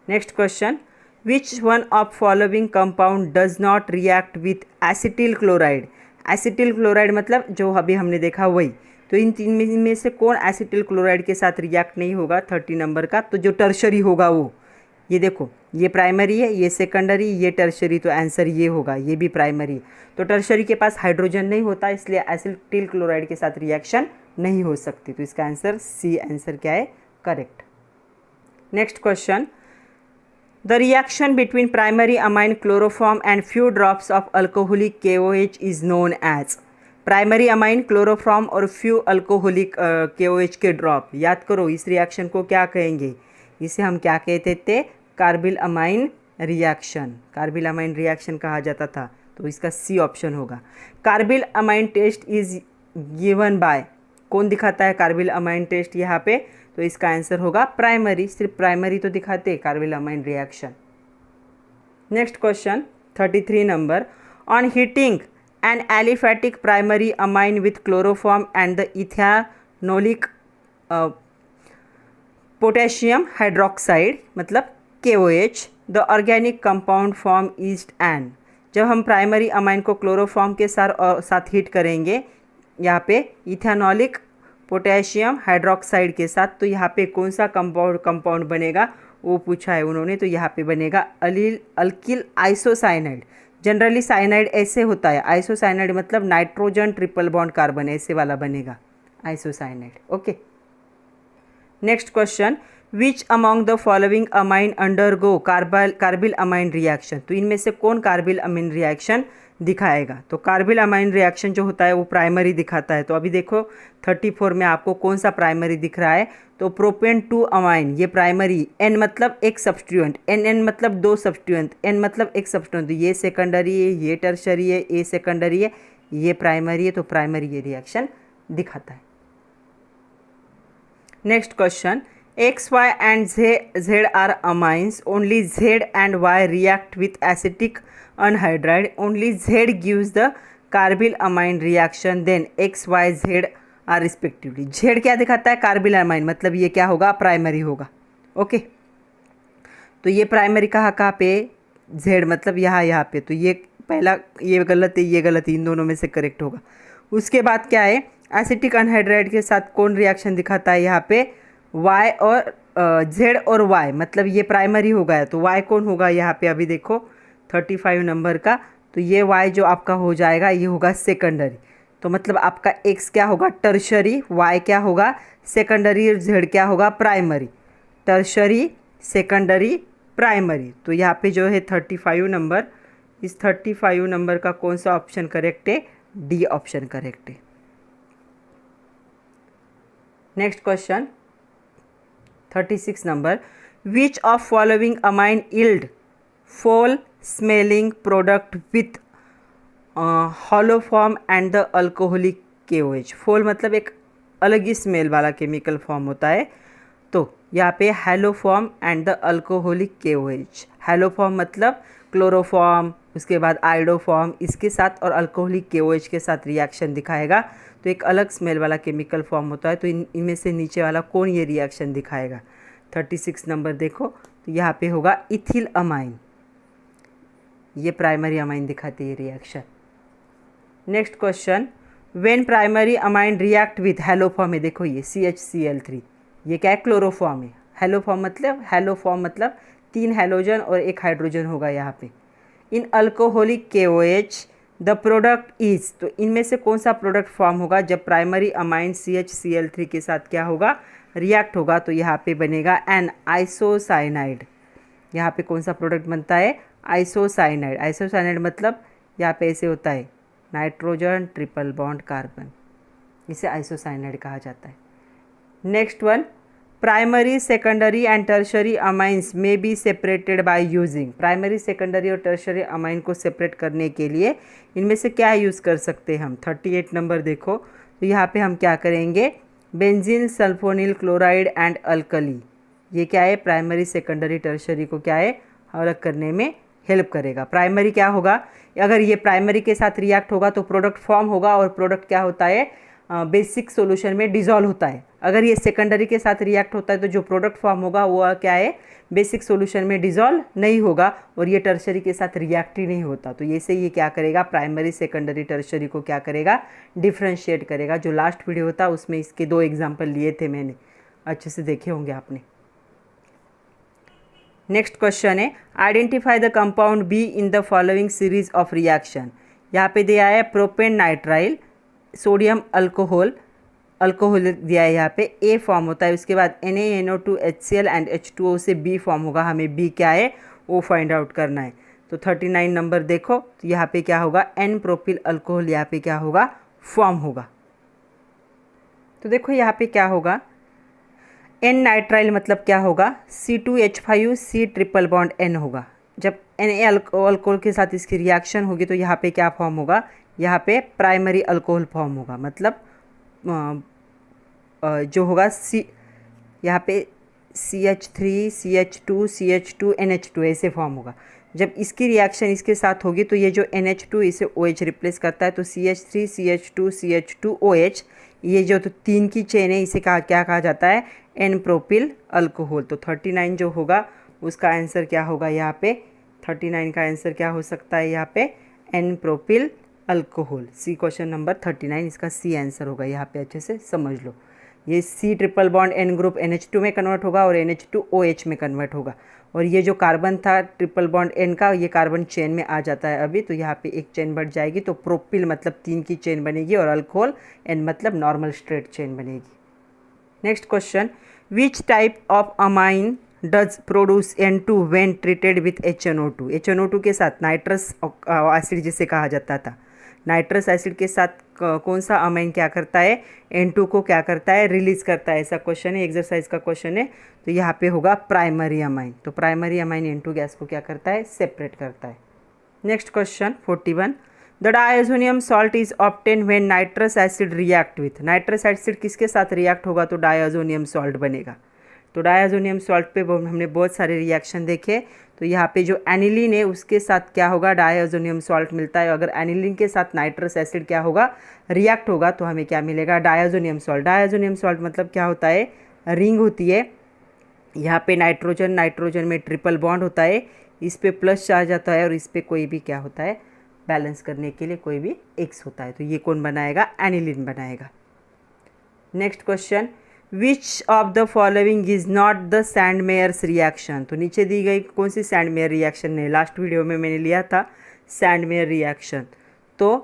A: Next question, which one of following compound does not react with acetyl chloride. Acetyl chloride मतलब जो अभी हमने देखा वही, तो इन तीन में से कौन एसिटिल क्लोराइड के साथ रिएक्ट नहीं होगा? 30 नंबर का, तो जो टर्शरी होगा वो, ये देखो, ये प्राइमरी है, ये सेकेंडरी, ये टर्शरी, तो आंसर ये होगा, ये भी प्राइमरी है। तो टर्शरी के पास हाइड्रोजन नहीं होता, इसलिए एसिटिल क्लोराइड के साथ रिएक्शन नहीं हो सकती, तो इसका आंसर सी आंसर क्या है? Correct. Next question, the reaction between primary amine chloroform and few drops of alcoholic KOH is known as। Primary amine chloroform और फ्यू अल्कोहलिक KOH के ड्रॉप, याद करो इस रिएक्शन को क्या कहेंगे? इसे हम क्या कहते थे? Carbyl amine reaction, carbyl amine reaction कहा जाता था, तो इसका सी ऑप्शन होगा। Carbylamine test is given by, कौन दिखाता है कार्बिल अमाइन टेस्ट यहाँ पे? तो इसका आंसर होगा प्राइमरी, सिर्फ प्राइमरी तो दिखाते हैं carbyl amine reaction. Next question 33 number, on heating an aliphatic primary amine with chloroform and the ethanolic potassium hydroxide मतलब KOH, the organic compound form is an. जब हम प्राइमरी अमाइन को chloroform के साथ हीट करेंगे यहाँ पे इथेनोलिक पोटेशियम हाइड्रोक्साइड के साथ, तो यहाँ पे कौन सा कंपाउंड बनेगा वो पूछा है उन्होंने, तो यहाँ पे बनेगा अल्किल आइसोसाइनाइड। जनरली साइनाइड ऐसे होता है, आइसोसाइनाइड मतलब नाइट्रोजन ट्रिपल बॉन्ड कार्बन, ऐसे वाला बनेगा isocyanide. Okay, next question, which among the following amine undergo carbyl amine reaction. तो इनमें से कौन कार्बिल अमाइन रिएक्शन दिखाएगा? तो कार्बिल अमाइन रिएक्शन जो होता है वो प्राइमरी दिखाता है, तो अभी देखो 34 में आपको कौन सा प्राइमरी दिख रहा है? तो प्रोपेन 2 अमाइन, ये प्राइमरी, N मतलब एक सब्स्टिट्यूएंट, N मतलब दो सब्स्टिट्यूएंट, N मतलब एक सब्स्टिट्यूएंट, तो ये सेकेंडरी है, ये टर्शरी है, ये सेकेंडरी है, ये प्राइमरी है, तो प्राइमरी ये रिएक्शन दिखाता है। Next question, X, Y and Z are amines, only Z and Y react with acetic anhydride, only Z gives the carbyl amine reaction, then X, Y, Z are respectively. Z क्या दिखाता है? Carbyl amine, मतलब ये क्या होगा? Primary होगा। Okay, तो ये प्राइमरी कहाँ पे? Z मतलब यहाँ पे, तो ये पहला ये गलत है, ये गलत है, इन दोनों में से करेक्ट होगा। उसके बाद क्या है? एसिटिक अनहाइड्राइड के साथ कौन रिएक्शन दिखाता है यहाँ पे? Y और Z और Y, मतलब ये प्राइमरी हो गया, तो Y कौन होगा यहाँ पे? अभी देखो 35 नंबर का, तो ये Y जो आपका हो जाएगा ये होगा सेकेंडरी, तो मतलब आपका X क्या होगा? टर्शरी, Y क्या होगा? सेकेंडरी, और Z क्या होगा? प्राइमरी। टर्शरी, सेकेंडरी, प्राइमरी, तो यहाँ पे जो है 35 नंबर, इस 35 नंबर का कौन सा ऑप्शन करेक्ट है? डी ऑप्शन करेक्ट है। Next question 36 number, which of following amine yield foul smelling product with haloform and the alcoholic KOH। Foul मतलब एक अलग ही स्मेल वाला केमिकल फॉर्म होता है, तो यहाँ पे haloform and the alcoholic KOH। Haloform मतलब क्लोरोफॉर्म, उसके बाद आइडोफॉर्म, इसके साथ और अल्कोहलिक KOH के साथ रिएक्शन दिखाएगा, तो एक अलग स्मेल वाला केमिकल फॉर्म होता है, तो इनमें से नीचे वाला कौन ये रिएक्शन दिखाएगा? 36 नंबर देखो, तो यहाँ पे होगा इथिल अमाइन। ये प्राइमरी अमाइन दिखाती है reaction. Next question, when primary amine react with haloform है, देखो ये CHCl3, ये क्या है, क्लोरोफॉर्म है। हैलोफॉर्म मतलब 3 हैलोजन और 1 हाइड्रोजन होगा यहाँ पे। In alcoholic KOH the product is, तो इनमें से कौन सा प्रोडक्ट फॉर्म होगा जब प्राइमरी अमाइन CHCl3 के साथ क्या होगा, रिएक्ट होगा, तो यहाँ पे बनेगा एन आइसोसाइनाइड। यहाँ पे कौन सा प्रोडक्ट बनता है, आइसोसाइनाइड। आइसोसाइनाइड मतलब यहाँ पे ऐसे होता है नाइट्रोजन ट्रिपल बॉन्ड कार्बन, इसे आइसोसाइनाइड कहा जाता है। Next one, primary secondary and tertiary amines में be separated by using. Primary secondary और टर्शरी अमाइन को सेपरेट करने के लिए इनमें से क्या यूज़ कर सकते हैं हम। 38 नंबर देखो, तो यहाँ पे हम क्या करेंगे, benzene sulphonyl chloride and alkali. ये क्या है, प्राइमरी सेकेंडरी टर्शरी को क्या है, अलग करने में हेल्प करेगा। प्राइमरी क्या होगा, अगर ये प्राइमरी के साथ रिएक्ट होगा तो प्रोडक्ट फॉर्म होगा और प्रोडक्ट क्या होता है, बेसिक सॉल्यूशन में डिसॉल्व होता है। अगर ये सेकेंडरी के साथ रिएक्ट होता है तो जो प्रोडक्ट फॉर्म होगा वो क्या है, बेसिक सॉल्यूशन में डिसॉल्व नहीं होगा, और ये टर्शरी के साथ रिएक्ट ही नहीं होता। तो ये से ये क्या करेगा, प्राइमरी सेकेंडरी टर्शरी को क्या करेगा, डिफ्रेंशिएट करेगा। जो लास्ट वीडियो था उसमें इसके 2 एग्जाम्पल लिए थे मैंने, अच्छे से देखे होंगे आपने। नेक्स्ट क्वेश्चन है, identify the compound be in the following series of reaction. यहाँ पे दिया है प्रोपेन नाइट्राइल सोडियम अल्कोहल दिया है, यहाँ पे ए फॉर्म होता है, उसके बाद NaNO2 HCl एंड H2O से बी फॉर्म होगा। हमें बी क्या है वो फाइंड आउट करना है। तो 39 नंबर देखो, तो यहाँ पे क्या होगा, N प्रोपिल अल्कोहल यहाँ पे क्या होगा, फॉर्म होगा। तो देखो यहाँ पे क्या होगा, N नाइट्राइल मतलब क्या होगा, C2H5C ट्रिपल बॉन्ड N होगा। जब Na अल्कोहल के साथ इसकी रिएक्शन होगी तो यहाँ पे क्या फॉर्म होगा, यहाँ पे प्राइमरी अल्कोहल फॉर्म होगा। मतलब जो होगा यहाँ पे CH3 CH2 CH2 NH2 ऐसे फॉर्म होगा। जब इसकी रिएक्शन इसके साथ होगी तो ये जो NH2 इसे OH रिप्लेस करता है, तो CH3 CH2 CH2 OH, ये जो तो 3 की चेन है, इसे क्या कहा जाता है, N प्रोपिल अल्कोहल। तो 39 जो होगा उसका आंसर क्या होगा, यहाँ पे 39 का आंसर क्या हो सकता है, यहाँ पे N प्रोपिल अल्कोहल। सी क्वेश्चन नंबर 39 इसका सी आंसर होगा। यहाँ पे अच्छे से समझ लो, ये C triple bond N group NH2 में कन्वर्ट होगा और NH2 OH में कन्वर्ट होगा, और ये जो कार्बन था ट्रिपल बॉन्ड N का, ये कार्बन चेन में आ जाता है अभी, तो यहाँ पे एक चेन बढ़ जाएगी, तो प्रोपिल मतलब 3 की चेन बनेगी, और अल्कोहल N मतलब नॉर्मल स्ट्रेट चेन बनेगी। Next question, which type of amine does produce N2 when treated with HNO2। HNO2 के साथ नाइट्रस एसिड जिसे कहा जाता था, नाइट्रस एसिड के साथ कौन सा अमाइन क्या करता है, N2 को क्या करता है, रिलीज करता है। ऐसा क्वेश्चन है, एक्सरसाइज का क्वेश्चन है। तो यहाँ पे होगा प्राइमरी अमाइन। तो प्राइमरी अमाइन N2 गैस को क्या करता है, सेपरेट करता है। Next question 41, the diazonium salt is obtain when nitrous acid react with. Nitrous acid किसके साथ रिएक्ट होगा तो डायजोनियम सॉल्ट बनेगा। तो डायजोनियम सॉल्ट पे हमने बहुत सारे रिएक्शन देखे, तो यहाँ पे जो एनिलीन है उसके साथ क्या होगा, डायजोनियम सॉल्ट मिलता है। अगर एनिलीन के साथ नाइट्रस एसिड क्या होगा, रिएक्ट होगा, तो हमें क्या मिलेगा, डायजोनियम सॉल्ट। डायजोनियम सॉल्ट मतलब क्या होता है, रिंग होती है, यहाँ पे नाइट्रोजन में ट्रिपल बॉन्ड होता है, इस पे प्लस चार्ज आता है और इस पे कोई भी क्या होता है, बैलेंस करने के लिए कोई भी एक्स होता है। तो ये कौन बनाएगा, एनिलीन बनाएगा। Next question, which of the following is not the Sandmeyer's reaction. तो नीचे दी गई कौन सी सैंडमेयर रिएक्शन है, लास्ट वीडियो में मैंने लिया था सैंडमेयर रिएक्शन। तो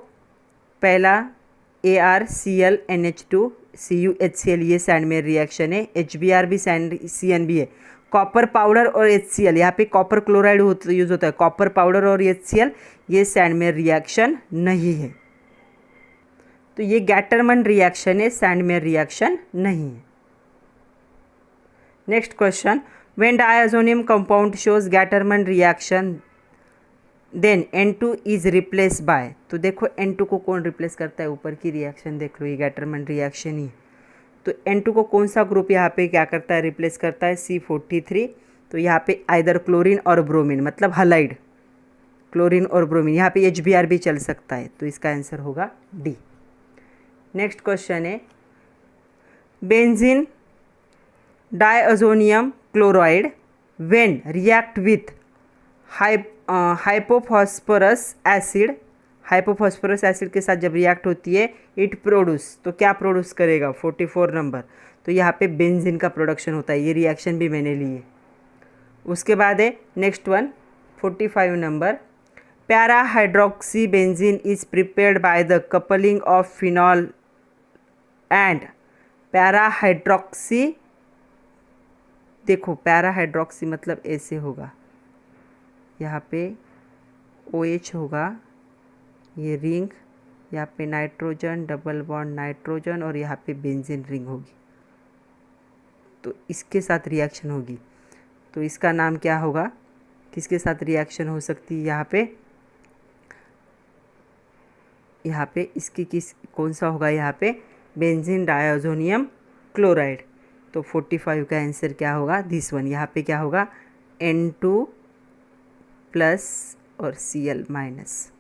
A: पहला ArCl NH2 CuHCl, ये सैंडमेयर रिएक्शन है। HBr भी CN भी है। कॉपर पाउडर और HCl, यहाँ पे कॉपर क्लोराइड यूज होता है, कॉपर पाउडर और HCl, ये सैंडमेयर रिएक्शन नहीं है। तो ये गैटरमन रिएक्शन है, सैंडमेयर रिएक्शन नहीं है। Next question, when diazonium compound shows Gattermann reaction then N2 is replace by. तो देखो N2 को कौन रिप्लेस करता है, ऊपर की रिएक्शन देख लो, ये गैटरमन रिएक्शन ही। तो N2 को कौन सा ग्रुप यहाँ पे क्या करता है, रिप्लेस करता है, C43। तो यहाँ पे आइदर क्लोरीन और ब्रोमीन, मतलब हलाइड क्लोरीन और ब्रोमीन, यहाँ पे HBr भी चल सकता है। तो इसका आंसर होगा डी। नेक्स्ट क्वेश्चन है, benzene diazonium chloride when react with hypophosphorous acid, hypophosphorous acid के साथ जब रिएक्ट होती है इट प्रोड्यूस, तो क्या प्रोड्यूस करेगा 44 नंबर, तो यहाँ पे बेंजीन का प्रोडक्शन होता है। ये रिएक्शन भी मैंने ली है। उसके बाद है next one 45 number, para hydroxy benzene is prepared by the coupling of phenol and para hydroxy. देखो पैरा हाइड्रोक्सी मतलब ऐसे होगा, यहाँ पे OH होगा, ये रिंग, यहाँ पे नाइट्रोजन डबल बॉन्ड नाइट्रोजन और यहाँ पे बेंजीन रिंग होगी, तो इसके साथ रिएक्शन होगी। तो इसका नाम क्या होगा, किसके साथ रिएक्शन हो सकती है यहाँ पे इसकी कौन सा होगा, यहाँ पे बेंजीन डायज़ोनियम क्लोराइड। तो 45 का आंसर क्या होगा, दिस वन। यहाँ पे क्या होगा N2 प्लस और Cl माइनस।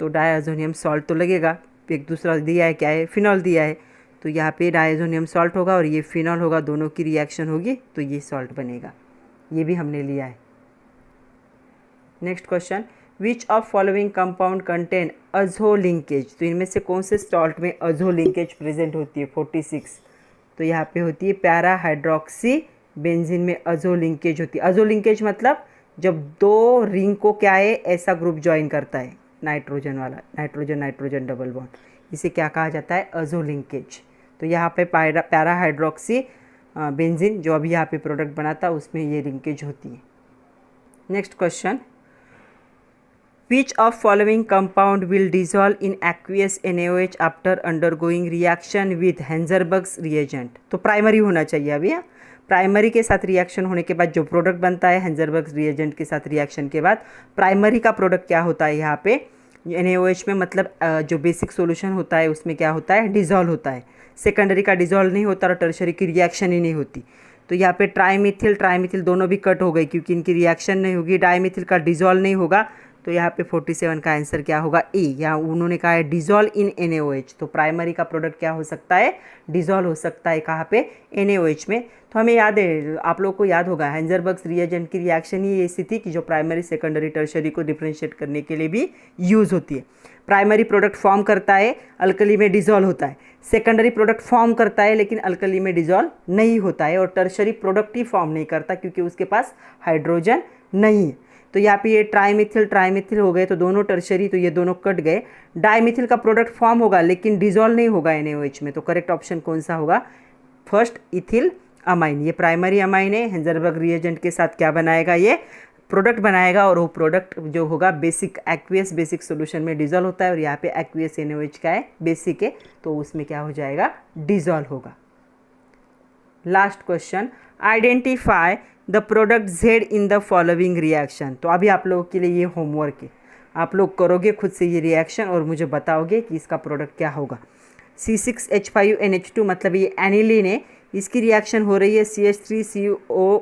A: तो डायज़ोनियम सॉल्ट तो लगेगा, एक दूसरा दिया है, क्या है फिनॉल दिया है, तो यहाँ पे डायज़ोनियम सॉल्ट होगा और ये फिनॉल होगा, दोनों की रिएक्शन होगी तो ये सॉल्ट बनेगा। ये भी हमने लिया है। Next question, which of following compound contain अजो लिंकेज। तो इनमें से कौन से सॉल्ट में अजो लिंकेज प्रेजेंट होती है 46, तो यहाँ पे होती है पैरा हाइड्रोक्सी बेंजीन में अजो लिंकेज होती है। अजो लिंकेज मतलब जब दो रिंग को क्या है ऐसा ग्रुप ज्वाइन करता है, नाइट्रोजन वाला, नाइट्रोजन नाइट्रोजन डबल बॉन्ड, इसे क्या कहा जाता है, अजो लिंकेज। तो यहाँ पे पैरा हाइड्रोक्सी बेंजीन जो अभी यहाँ पे प्रोडक्ट बनाता है उसमें ये लिंकेज होती है। Next question, which of following compound will dissolve in aqueous NaOH after undergoing reaction with Hinsberg's reagent. तो प्राइमरी होना चाहिए अभी, प्राइमरी के साथ रिएक्शन होने के बाद जो प्रोडक्ट बनता है हेंजरबर्ग्स रिएजेंट के साथ रिएक्शन के बाद प्राइमरी का प्रोडक्ट क्या होता है यहाँ पे NaOH में, मतलब जो बेसिक सॉल्यूशन होता है उसमें क्या होता है, डिजॉल्व होता है। सेकेंडरी का डिजॉल्व नहीं होता और टर्शरी की रिएक्शन ही नहीं होती। तो यहाँ पे ट्राइमिथिल दोनों भी कट हो गए क्योंकि इनकी रिएक्शन नहीं होगी, डाइमिथिल का डिजॉल्व नहीं होगा। तो यहाँ पे 47 का आंसर क्या होगा, ए। यहाँ उन्होंने कहा है डिजॉल्व इन NaOH, तो प्राइमरी का प्रोडक्ट क्या हो सकता है, डिजॉल्व हो सकता है कहाँ पे, NaOH में। तो हमें याद है, आप लोगों को याद होगा हेंजरबर्ग्स रिएजेंट की रिएक्शन ही ऐसी थी कि जो प्राइमरी सेकेंडरी टर्शरी को डिफ्रेंशिएट करने के लिए भी यूज़ होती है। प्राइमरी प्रोडक्ट फॉर्म करता है, अल्कली में डिजॉल्व होता है। सेकेंडरी प्रोडक्ट फॉर्म करता है लेकिन अल्कली में डिजॉल्व नहीं होता है, और टर्शरी प्रोडक्ट ही फॉर्म नहीं करता क्योंकि उसके पास हाइड्रोजन नहीं है। तो यहाँ पे ये ट्राइमिथिल हो गए, तो दोनों टर्शरी, तो ये दोनों कट गए। डाइमिथिल का प्रोडक्ट फॉर्म होगा लेकिन डिजॉल्व नहीं होगा NaOH में, तो करेक्ट ऑप्शन कौन सा होगा, फर्स्ट इथिल अमाइन। ये प्राइमरी अमाइन है, हेंजरबर्ग रिएजेंट के साथ क्या बनाएगा, ये प्रोडक्ट बनाएगा, और वो प्रोडक्ट जो होगा बेसिक एक्वियस बेसिक सोल्यूशन में डिजॉल्व होता है, और यहाँ पे एक्वियस NaOH का है, बेसिक है, तो उसमें क्या हो जाएगा, डिजॉल्व होगा। Last question, identify the product Z in the following reaction. तो अभी आप लोगों के लिए ये होमवर्क है, आप लोग करोगे खुद से ये रिएक्शन और मुझे बताओगे कि इसका प्रोडक्ट क्या होगा। C6H5NH2 मतलब ये एनिलीन है, इसकी रिएक्शन हो रही है CH3CO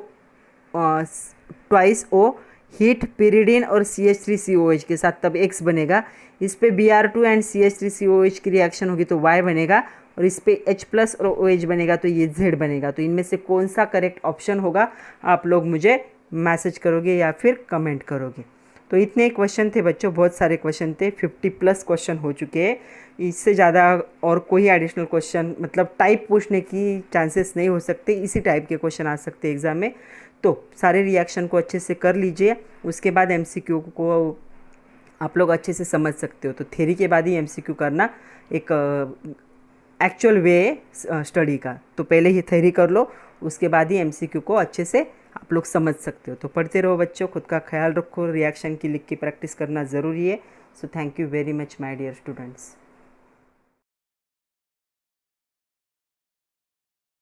A: twice O heat pyridine और CH3COH के साथ, तब X बनेगा। इस पे Br2 एंड CH3COH की रिएक्शन होगी तो Y बनेगा, और इस पे H प्लस और OH बनेगा तो ये Z बनेगा। तो इनमें से कौन सा करेक्ट ऑप्शन होगा, आप लोग मुझे मैसेज करोगे या फिर कमेंट करोगे। तो इतने क्वेश्चन थे बच्चों, बहुत सारे क्वेश्चन थे, 50 प्लस क्वेश्चन हो चुके हैं। इससे ज़्यादा और कोई एडिशनल क्वेश्चन मतलब टाइप पूछने की चांसेस नहीं हो सकते, इसी टाइप के क्वेश्चन आ सकते हैं एग्ज़ाम में। तो सारे रिएक्शन को अच्छे से कर लीजिए, उसके बाद MCQ को आप लोग अच्छे से समझ सकते हो। तो थ्योरी के बाद ही MCQ करना एक एक्चुअल वे स्टडी का, तो पहले ही थ्योरी कर लो, उसके बाद ही MCQ को अच्छे से आप लोग समझ सकते हो। तो पढ़ते रहो बच्चों, खुद का ख्याल रखो, रिएक्शन की लिख के प्रैक्टिस करना ज़रूरी है। So thank you very much my dear students.